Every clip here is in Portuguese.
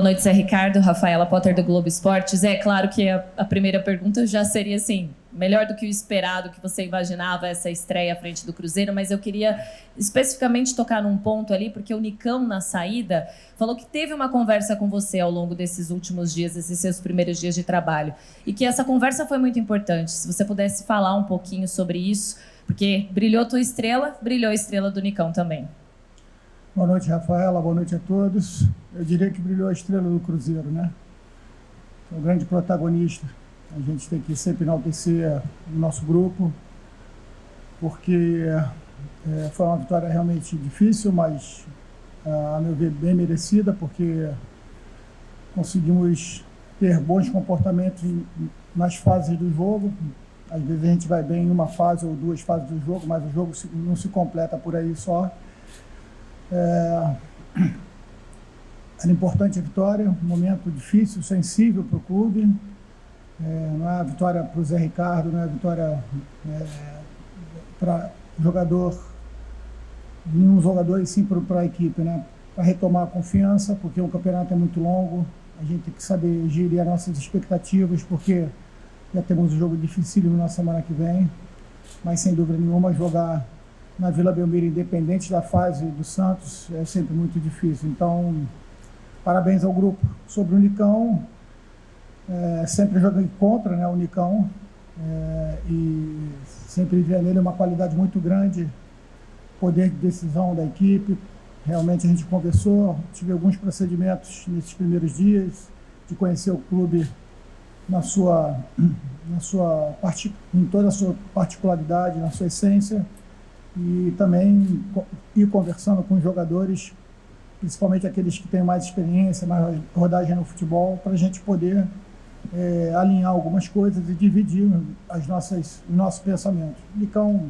noite, Zé Ricardo. Rafaela Potter, do Globo Esporte. Zé, claro que a primeira pergunta já seria assim, melhor do que o esperado, que você imaginava essa estreia à frente do Cruzeiro, mas eu queria especificamente tocar num ponto ali, porque o Nicão, na saída, falou que teve uma conversa com você ao longo desses últimos dias, esses seus primeiros dias de trabalho, e que essa conversa foi muito importante. Se você pudesse falar um pouquinho sobre isso, porque brilhou tua estrela, brilhou a estrela do Nicão também. Boa noite, Rafaela. Boa noite a todos. Eu diria que brilhou a estrela do Cruzeiro, né? É o grande protagonista. A gente tem que sempre enaltecer o nosso grupo, porque foi uma vitória realmente difícil, mas, a meu ver, bem merecida, porque conseguimos ter bons comportamentos nas fases do jogo. Às vezes a gente vai bem em uma fase ou duas fases do jogo, mas o jogo não se completa por aí só. Era importante a vitória, um momento difícil, sensível para o clube. Não é a vitória para o Zé Ricardo, não é a vitória para nenhum jogador, e sim para a equipe, né? Para retomar a confiança, porque o campeonato é muito longo, a gente tem que saber gerir as nossas expectativas, porque já temos um jogo dificílimo na semana que vem, mas sem dúvida nenhuma jogar na Vila Belmiro, independente da fase do Santos, é sempre muito difícil. Então, parabéns ao grupo. Sobre o Nicão, sempre joguei contra, né, o Nicão, e sempre via nele uma qualidade muito grande, poder de decisão da equipe. Realmente a gente conversou, tive alguns procedimentos nesses primeiros dias, de conhecer o clube em toda a sua particularidade, na sua essência, e também ir conversando com os jogadores, principalmente aqueles que têm mais experiência, mais rodagem no futebol, para a gente poder alinhar algumas coisas e dividir os nossos pensamentos. O Nicão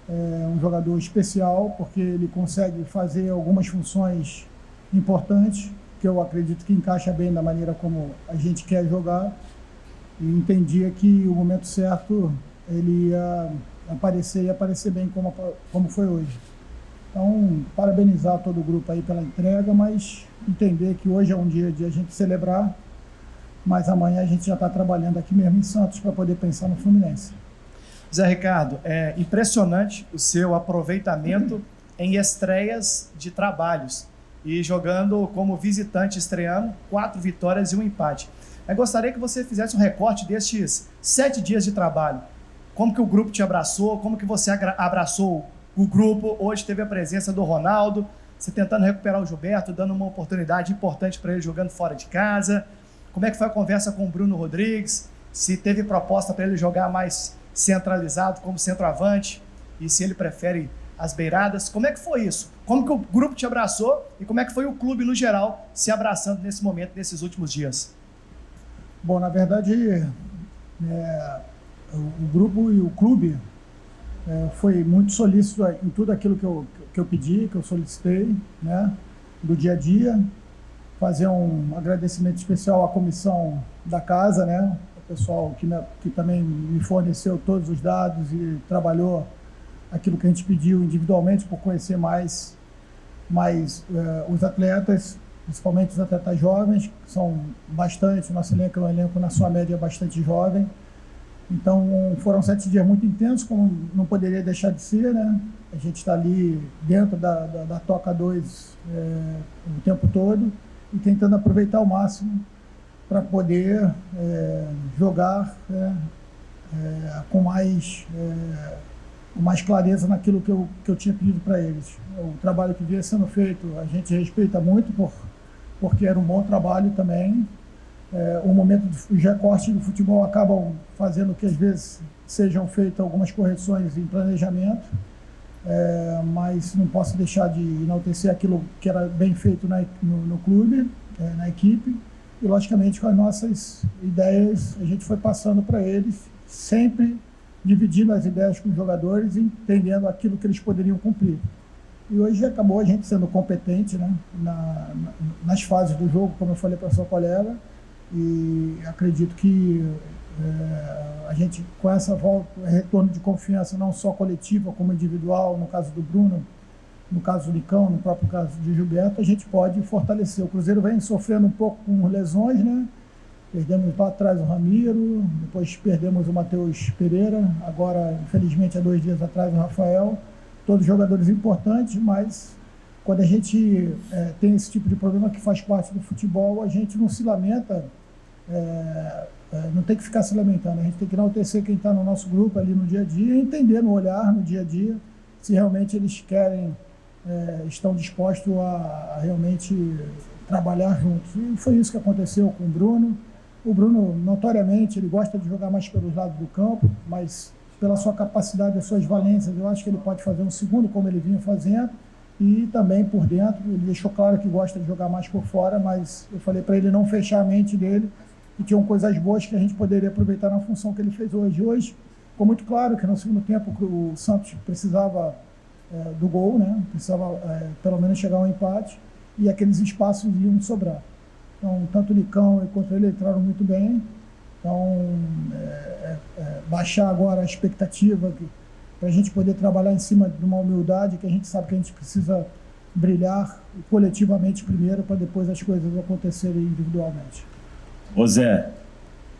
é um jogador especial, porque ele consegue fazer algumas funções importantes, que eu acredito que encaixa bem da maneira como a gente quer jogar, e entendia que o momento certo ele ia aparecer bem como foi hoje. Então, parabenizar todo o grupo aí pela entrega, mas entender que hoje é um dia de a gente celebrar, mas amanhã a gente já está trabalhando aqui mesmo em Santos para poder pensar no Fluminense. Zé Ricardo, é impressionante o seu aproveitamento em estreias de trabalhos e jogando como visitante estreando, 4 vitórias e 1 empate. Eu gostaria que você fizesse um recorte destes 7 dias de trabalho. Como que o grupo te abraçou, como que você abraçou o grupo. Hoje teve a presença do Ronaldo, você tentando recuperar o Gilberto, dando uma oportunidade importante para ele jogando fora de casa. Como é que foi a conversa com o Bruno Rodrigues? Se teve proposta para ele jogar mais centralizado como centroavante e se ele prefere as beiradas. Como é que foi isso? Como que o grupo te abraçou e como é que foi o clube no geral se abraçando nesse momento, nesses últimos dias? Bom, na verdade, o grupo e o clube foi muito solícito em tudo aquilo que eu pedi, que eu solicitei, né, do dia a dia. Fazer um agradecimento especial à comissão da casa, né, o pessoal que também me forneceu todos os dados e trabalhou aquilo que a gente pediu individualmente, por conhecer mais os atletas, principalmente os atletas jovens, que são bastante. O nosso elenco é um elenco, na sua média, bastante jovem. Então, foram 7 dias muito intensos, como não poderia deixar de ser, né? A gente está ali dentro da Toca 2 o tempo todo e tentando aproveitar ao máximo para poder jogar com mais clareza naquilo que eu tinha pedido para eles. O trabalho que vinha sendo feito, a gente respeita muito, porque era um bom trabalho também. O momento dos recortes do futebol acabam fazendo que às vezes sejam feitas algumas correções em planejamento, mas não posso deixar de enaltecer aquilo que era bem feito no clube, na equipe, e logicamente com as nossas ideias a gente foi passando para eles, sempre dividindo as ideias com os jogadores e entendendo aquilo que eles poderiam cumprir. E hoje acabou a gente sendo competente, né, nas fases do jogo, como eu falei para a sua colega, e acredito que a gente, com essa volta, retorno de confiança, não só coletiva como individual, no caso do Bruno, no caso do Nicão, no próprio caso de Gilberto, a gente pode fortalecer. O Cruzeiro vem sofrendo um pouco com lesões, né? Perdemos lá atrás o Ramiro, depois perdemos o Matheus Pereira, agora, infelizmente, há 2 dias atrás o Rafael. Todos jogadores importantes, mas quando a gente tem esse tipo de problema que faz parte do futebol, a gente não se lamenta, não tem que ficar se lamentando. A gente tem que enaltecer quem está no nosso grupo ali no dia a dia e entender no olhar, no dia a dia, se realmente eles querem, estão dispostos a realmente trabalhar juntos. E foi isso que aconteceu com o Bruno. O Bruno, notoriamente, ele gosta de jogar mais pelos lados do campo, mas pela sua capacidade, as suas valências, eu acho que ele pode fazer um segundo como ele vinha fazendo, e também por dentro. Ele deixou claro que gosta de jogar mais por fora, mas eu falei para ele não fechar a mente dele, e tinham coisas boas que a gente poderia aproveitar na função que ele fez hoje. Hoje ficou muito claro que no segundo tempo o Santos precisava do gol, né? Precisava pelo menos chegar ao empate, e aqueles espaços iam sobrar. Então, tanto o Nicão quanto ele entraram muito bem. Então, baixar agora a expectativa para a gente poder trabalhar em cima de uma humildade, que a gente sabe que a gente precisa brilhar coletivamente primeiro, para depois as coisas acontecerem individualmente. Ô Zé,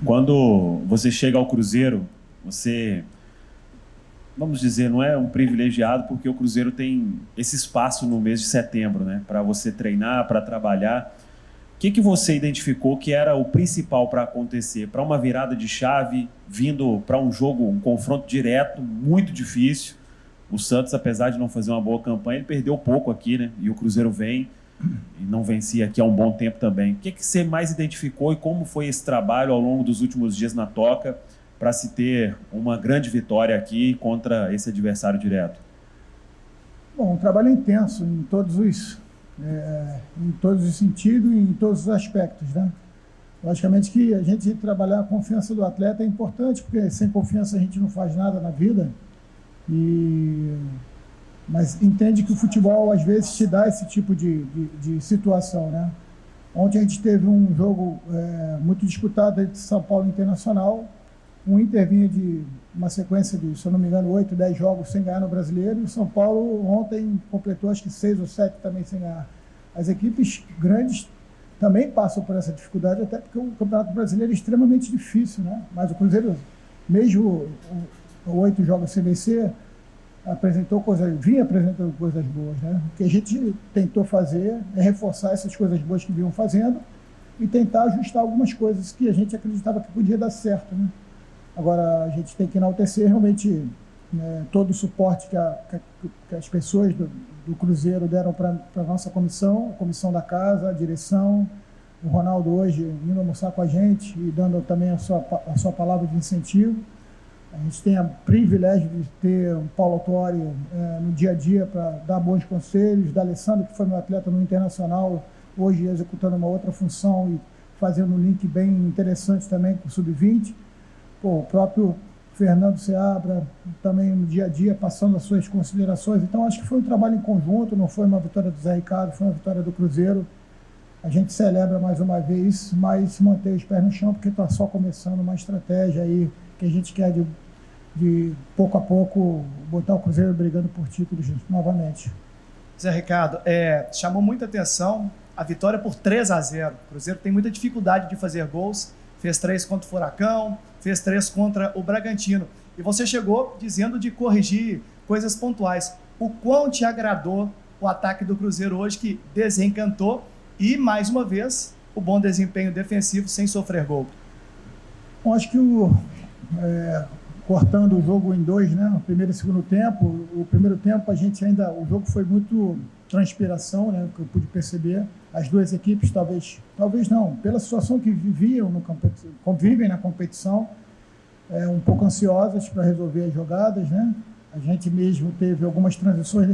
quando você chega ao Cruzeiro, você, vamos dizer, não é um privilegiado, porque o Cruzeiro tem esse espaço no mês de setembro, né, para você treinar, para trabalhar. O que você identificou que era o principal para acontecer? Para uma virada de chave, vindo para um jogo, um confronto direto, muito difícil. O Santos, apesar de não fazer uma boa campanha, ele perdeu pouco aqui, né? E o Cruzeiro vem e não vencia aqui há um bom tempo também. O que você mais identificou e como foi esse trabalho ao longo dos últimos dias na Toca para se ter uma grande vitória aqui contra esse adversário direto? Bom, um trabalho intenso em todos os sentidos e em todos os aspectos, né? Logicamente que a gente trabalhar a confiança do atleta é importante, porque sem confiança a gente não faz nada na vida. Mas entende que o futebol às vezes te dá esse tipo de situação, né? Ontem a gente teve um jogo muito disputado entre São Paulo e Internacional. O Inter vinha de uma sequência de, se eu não me engano, 8, 10 jogos sem ganhar no Brasileiro, e o São Paulo ontem completou acho que 6 ou 7 também sem ganhar. As equipes grandes também passam por essa dificuldade, até porque o Campeonato Brasileiro é extremamente difícil, né? Mas o Cruzeiro, mesmo 8 jogos sem vencer, vinha apresentando coisas boas, né? O que a gente tentou fazer é reforçar essas coisas boas que vinham fazendo e tentar ajustar algumas coisas que a gente acreditava que podia dar certo, né? Agora, a gente tem que enaltecer realmente todo o suporte que as pessoas do Cruzeiro deram para a nossa comissão, a comissão da casa, a direção. O Ronaldo hoje indo almoçar com a gente e dando também a sua palavra de incentivo. A gente tem o privilégio de ter o Paulo Autori no dia a dia para dar bons conselhos, da Alessandro, que foi meu atleta no Internacional, hoje executando uma outra função e fazendo um link bem interessante também com o Sub-20. O próprio Fernando Seabra também no dia a dia passando as suas considerações. Então acho que foi um trabalho em conjunto, não foi uma vitória do Zé Ricardo, foi uma vitória do Cruzeiro. A gente celebra mais uma vez, mas mantém os pés no chão, porque está só começando uma estratégia aí que a gente quer de pouco a pouco botar o Cruzeiro brigando por títulos novamente. Zé Ricardo, chamou muita atenção a vitória por 3-0. O Cruzeiro tem muita dificuldade de fazer gols, fez 3 contra o Furacão, fez 3 contra o Bragantino. E você chegou dizendo de corrigir coisas pontuais. O quão te agradou o ataque do Cruzeiro hoje, que desencantou, e, mais uma vez, o bom desempenho defensivo sem sofrer gol? Bom, acho que cortando o jogo em 2, né? O primeiro e o segundo tempo. O primeiro tempo o jogo foi muito transpiração, né? Que eu pude perceber. As duas equipes talvez não, pela situação que convivem na competição, um pouco ansiosas para resolver as jogadas, né? A gente mesmo teve algumas transições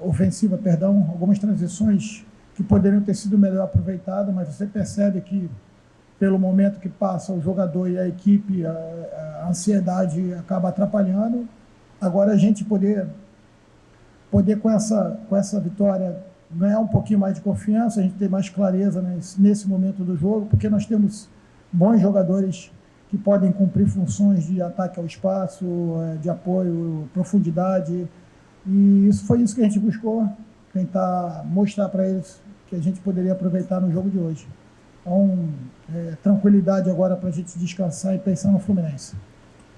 algumas transições que poderiam ter sido melhor aproveitadas, mas você percebe que pelo momento que passa o jogador e a equipe, a ansiedade acaba atrapalhando. Agora a gente poder com essa vitória ganhar um pouquinho mais de confiança, a gente ter mais clareza nesse momento do jogo, porque nós temos bons jogadores que podem cumprir funções de ataque ao espaço, de apoio, profundidade, E foi isso que a gente buscou, tentar mostrar para eles que a gente poderia aproveitar no jogo de hoje. Então, tranquilidade agora para a gente descansar e pensar no Fluminense.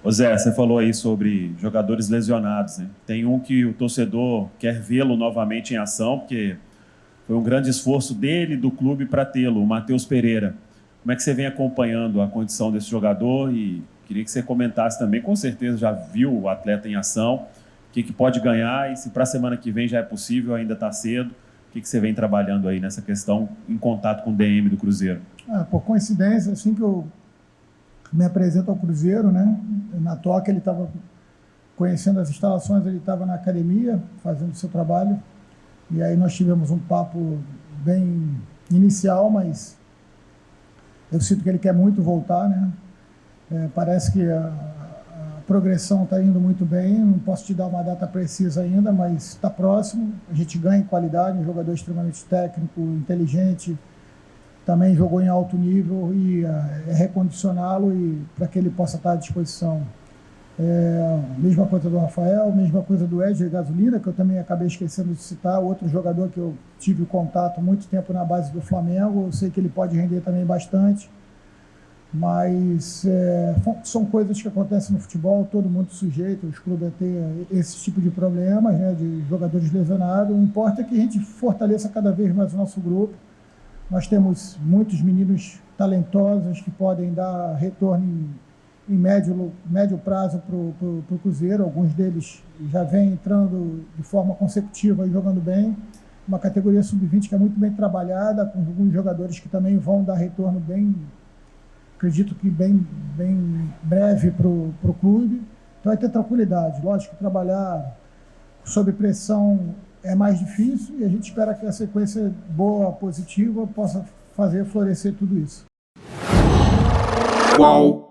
Ô Zé, você falou aí sobre jogadores lesionados, né? Tem um que o torcedor quer vê-lo novamente em ação, porque foi um grande esforço dele, do clube, para tê-lo, o Matheus Pereira. Como é que você vem acompanhando a condição desse jogador? E queria que você comentasse também, com certeza já viu o atleta em ação, o que pode ganhar e se para a semana que vem já é possível, ainda está cedo. O que você vem trabalhando aí nessa questão em contato com o DM do Cruzeiro? Por coincidência, assim que eu me apresento ao Cruzeiro, né? Na toca ele estava conhecendo as instalações, ele estava na academia fazendo o seu trabalho. E aí nós tivemos um papo bem inicial, mas eu sinto que ele quer muito voltar, né? Parece que a progressão está indo muito bem, não posso te dar uma data precisa ainda, mas está próximo. A gente ganha em qualidade, um jogador extremamente técnico, inteligente, também jogou em alto nível e recondicioná-lo e para que ele possa estar à disposição. Mesma coisa do Rafael, mesma coisa do Edger Gasolina, que eu também acabei esquecendo de citar, outro jogador que eu tive contato muito tempo na base do Flamengo, eu sei que ele pode render também bastante, mas são coisas que acontecem no futebol, todo mundo sujeito, os clubes a ter esse tipo de problemas, né, de jogadores lesionados. O importante é que a gente fortaleça cada vez mais o nosso grupo. Nós temos muitos meninos talentosos que podem dar retorno em médio prazo para o Cruzeiro. Alguns deles já vêm entrando de forma consecutiva e jogando bem. Uma categoria sub-20 que é muito bem trabalhada, com alguns jogadores que também vão dar retorno bem, acredito que bem breve para o clube. Então vai ter tranquilidade. Lógico que trabalhar sob pressão é mais difícil e a gente espera que a sequência boa, positiva, possa fazer florescer tudo isso. Qual